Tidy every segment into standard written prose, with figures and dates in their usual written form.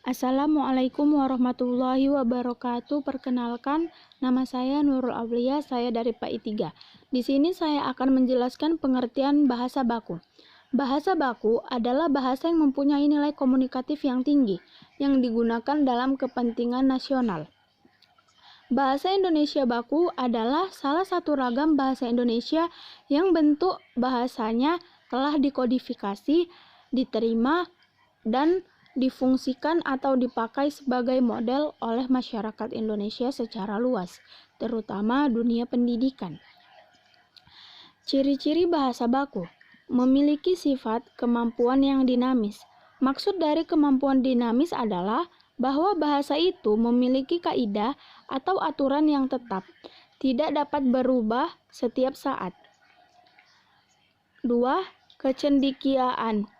Assalamualaikum warahmatullahi wabarakatuh. Perkenalkan, nama saya Nurul Aulia, saya dari PAI 3. Di sini saya akan menjelaskan pengertian bahasa baku. Bahasa baku adalah bahasa yang mempunyai nilai komunikatif yang tinggi, yang digunakan dalam kepentingan nasional. Bahasa Indonesia baku adalah salah satu ragam bahasa Indonesia yang bentuk bahasanya telah dikodifikasi, diterima, dan difungsikan atau dipakai sebagai model oleh masyarakat Indonesia secara luas, terutama dunia pendidikan. Ciri-ciri bahasa baku memiliki sifat kemampuan yang dinamis. Maksud dari kemampuan dinamis adalah bahwa bahasa itu memiliki kaidah atau aturan yang tetap, tidak dapat berubah setiap saat. 2. Kecendikiaan.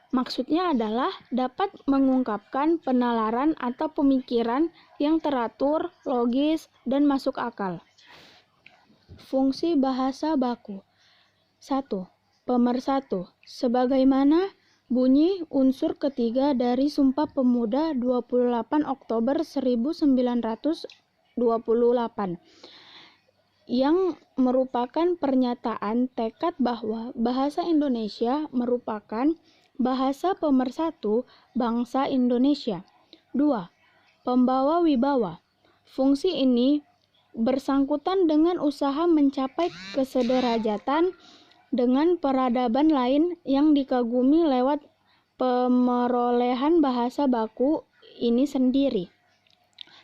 Maksudnya adalah dapat mengungkapkan penalaran atau pemikiran yang teratur, logis, dan masuk akal. Fungsi bahasa baku. 1. Pemersatu. Sebagaimana bunyi unsur ketiga dari Sumpah Pemuda 28 Oktober 1928 yang merupakan pernyataan tekad bahwa bahasa Indonesia merupakan bahasa pemersatu bangsa Indonesia. 2. Pembawa wibawa. Fungsi ini bersangkutan dengan usaha mencapai kesederajatan dengan peradaban lain yang dikagumi lewat pemerolehan bahasa baku ini sendiri.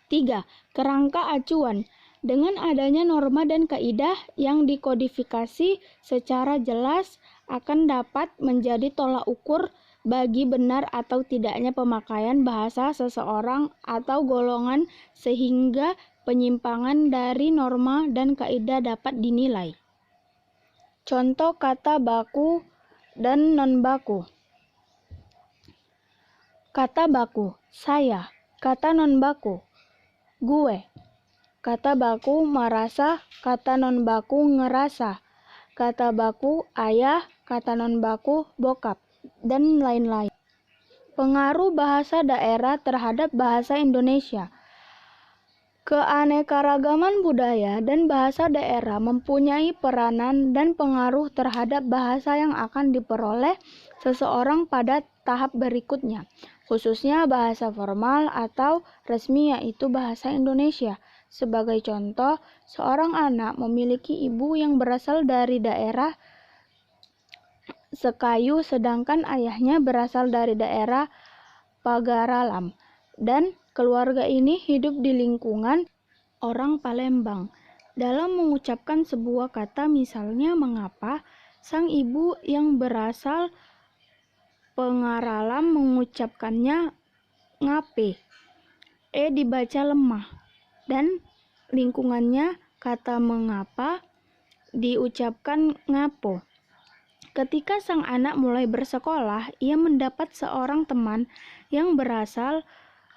3. Kerangka acuan. Dengan adanya norma dan kaidah yang dikodifikasi secara jelas akan dapat menjadi tolak ukur bagi benar atau tidaknya pemakaian bahasa seseorang atau golongan sehingga penyimpangan dari norma dan kaidah dapat dinilai. Contoh kata baku dan non-baku. Kata baku, saya. Kata non-baku, gue. Kata baku merasa, kata non-baku ngerasa. Kata baku ayah, kata non-baku bokap, dan lain-lain. Pengaruh bahasa daerah terhadap bahasa Indonesia. Keanekaragaman budaya dan bahasa daerah mempunyai peranan dan pengaruh terhadap bahasa yang akan diperoleh seseorang pada tahap berikutnya, khususnya bahasa formal atau resmi yaitu bahasa Indonesia. Sebagai contoh, seorang anak memiliki ibu yang berasal dari daerah Sekayu sedangkan ayahnya berasal dari daerah Pagaralam, dan keluarga ini hidup di lingkungan orang Palembang. Dalam mengucapkan sebuah kata, misalnya mengapa, sang ibu yang berasal Pengaralam mengucapkannya ngape, dibaca lemah, dan lingkungannya kata mengapa diucapkan ngapo. Ketika sang anak mulai bersekolah, ia mendapat seorang teman yang berasal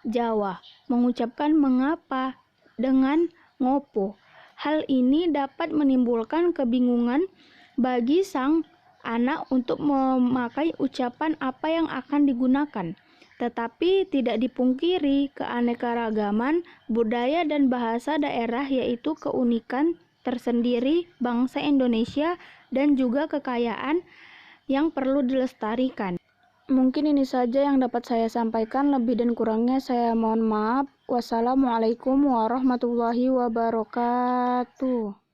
Jawa mengucapkan mengapa dengan ngopo. Hal ini dapat menimbulkan kebingungan bagi sang anak untuk memakai ucapan apa yang akan digunakan. Tetapi tidak dipungkiri keanekaragaman budaya dan bahasa daerah yaitu keunikan tersendiri bangsa Indonesia dan juga kekayaan yang perlu dilestarikan. Mungkin ini saja yang dapat saya sampaikan, lebih dan kurangnya saya mohon maaf. Wassalamualaikum warahmatullahi wabarakatuh.